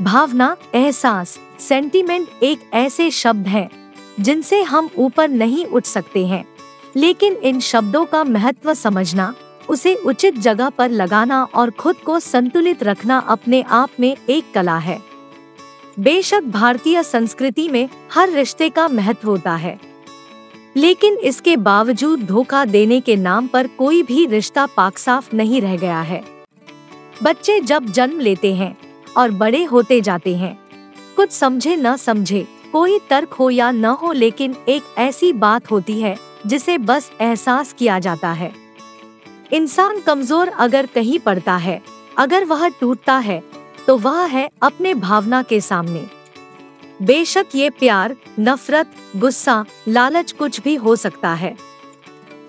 भावना, एहसास, सेंटीमेंट एक ऐसे शब्द हैं जिनसे हम ऊपर नहीं उठ सकते हैं, लेकिन इन शब्दों का महत्व समझना, उसे उचित जगह पर लगाना और खुद को संतुलित रखना अपने आप में एक कला है। बेशक भारतीय संस्कृति में हर रिश्ते का महत्व होता है, लेकिन इसके बावजूद धोखा देने के नाम पर कोई भी रिश्ता पाक साफ नहीं रह गया है। बच्चे जब जन्म लेते हैं और बड़े होते जाते हैं, कुछ समझे न समझे, कोई तर्क हो या न हो, लेकिन एक ऐसी बात होती है जिसे बस एहसास किया जाता है। इंसान कमजोर अगर कहीं पड़ता है, अगर वह टूटता है, तो वह है अपने भावना के सामने। बेशक ये प्यार, नफरत, गुस्सा, लालच कुछ भी हो सकता है।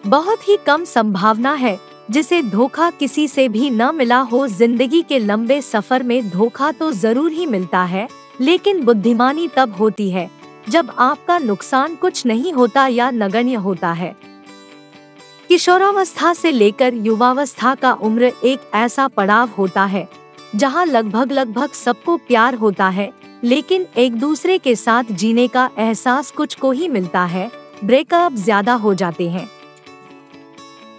बहुत ही कम संभावना है जिसे धोखा किसी से भी न मिला हो। जिंदगी के लंबे सफर में धोखा तो जरूर ही मिलता है, लेकिन बुद्धिमानी तब होती है जब आपका नुकसान कुछ नहीं होता या नगण्य होता है। किशोरावस्था से लेकर युवावस्था का उम्र एक ऐसा पड़ाव होता है जहां लगभग सबको प्यार होता है, लेकिन एक दूसरे के साथ जीने का एहसास कुछ को ही मिलता है। ब्रेकअप ज्यादा हो जाते हैं।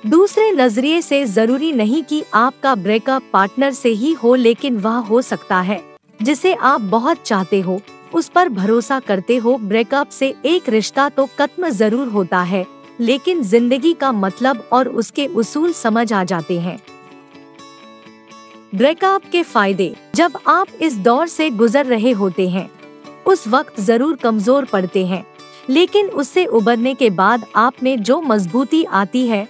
दूसरे नजरिए से जरूरी नहीं कि आपका ब्रेकअप पार्टनर से ही हो, लेकिन वह हो सकता है जिसे आप बहुत चाहते हो, उस पर भरोसा करते हो। ब्रेकअप से एक रिश्ता तो खत्म जरूर होता है, लेकिन जिंदगी का मतलब और उसके उसूल समझ आ जाते हैं। ब्रेकअप के फायदे। जब आप इस दौर से गुजर रहे होते हैं, उस वक्त जरूर कमजोर पड़ते हैं, लेकिन उससे उबरने के बाद आप में जो मजबूती आती है,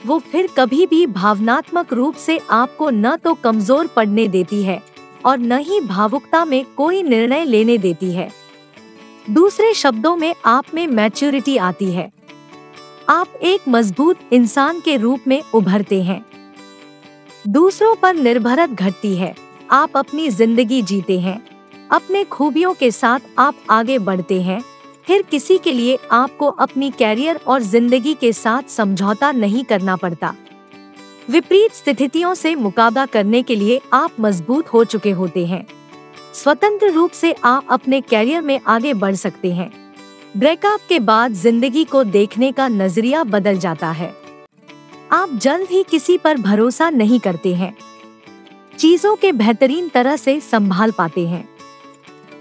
वो फिर कभी भी भावनात्मक रूप से आपको न तो कमजोर पड़ने देती है और न ही भावुकता में कोई निर्णय लेने देती है। दूसरे शब्दों में आप में मैच्योरिटी आती है। आप एक मजबूत इंसान के रूप में उभरते हैं। दूसरों पर निर्भरत घटती है। आप अपनी जिंदगी जीते हैं। अपने खूबियों के साथ आप आगे बढ़ते हैं। फिर किसी के लिए आपको अपनी कैरियर और जिंदगी के साथ समझौता नहीं करना पड़ता। विपरीत स्थितियों से मुकाबला करने के लिए आप मजबूत हो चुके होते हैं। स्वतंत्र रूप से आप अपने कैरियर में आगे बढ़ सकते हैं। ब्रेकअप के बाद जिंदगी को देखने का नजरिया बदल जाता है। आप जल्द ही किसी पर भरोसा नहीं करते हैं। चीजों के बेहतरीन तरह से संभाल पाते हैं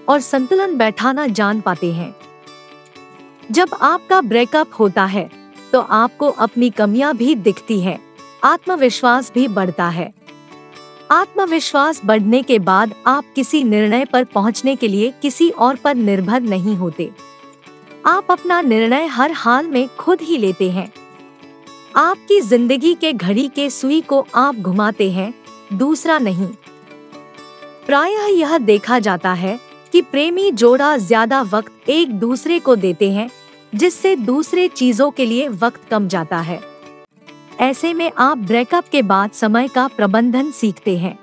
और संतुलन बैठाना जान पाते हैं। जब आपका ब्रेकअप होता है तो आपको अपनी कमियां भी दिखती हैं, आत्मविश्वास भी बढ़ता है। आत्मविश्वास बढ़ने के बाद आप किसी निर्णय पर पहुंचने के लिए किसी और पर निर्भर नहीं होते। आप अपना निर्णय हर हाल में खुद ही लेते हैं। आपकी जिंदगी के घड़ी के सुई को आप घुमाते हैं, दूसरा नहीं। प्रायः यह देखा जाता है कि प्रेमी जोड़ा ज्यादा वक्त एक दूसरे को देते हैं, जिससे दूसरे चीजों के लिए वक्त कम जाता है। ऐसे में आप ब्रेकअप के बाद समय का प्रबंधन सीखते हैं।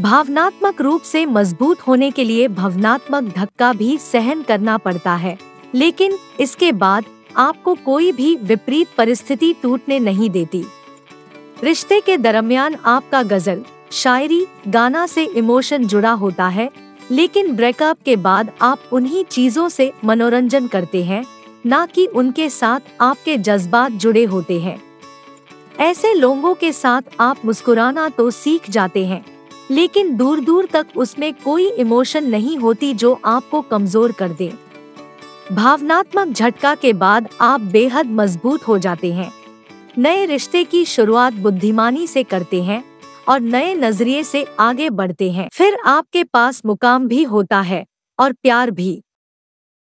भावनात्मक रूप से मजबूत होने के लिए भावनात्मक धक्का भी सहन करना पड़ता है, लेकिन इसके बाद आपको कोई भी विपरीत परिस्थिति टूटने नहीं देती। रिश्ते के दरमियान आपका गजल, शायरी, गाना से इमोशन जुड़ा होता है, लेकिन ब्रेकअप के बाद आप उन्हीं चीजों से मनोरंजन करते हैं, ना कि उनके साथ आपके जज्बात जुड़े होते हैं। ऐसे लोगों के साथ आप मुस्कुराना तो सीख जाते हैं, लेकिन दूर दूर तक उसमें कोई इमोशन नहीं होती जो आपको कमजोर कर दे। भावनात्मक झटका के बाद आप बेहद मजबूत हो जाते हैं। नए रिश्ते की शुरुआत बुद्धिमानी से करते हैं और नए नजरिए से आगे बढ़ते हैं। फिर आपके पास मुकाम भी होता है और प्यार भी।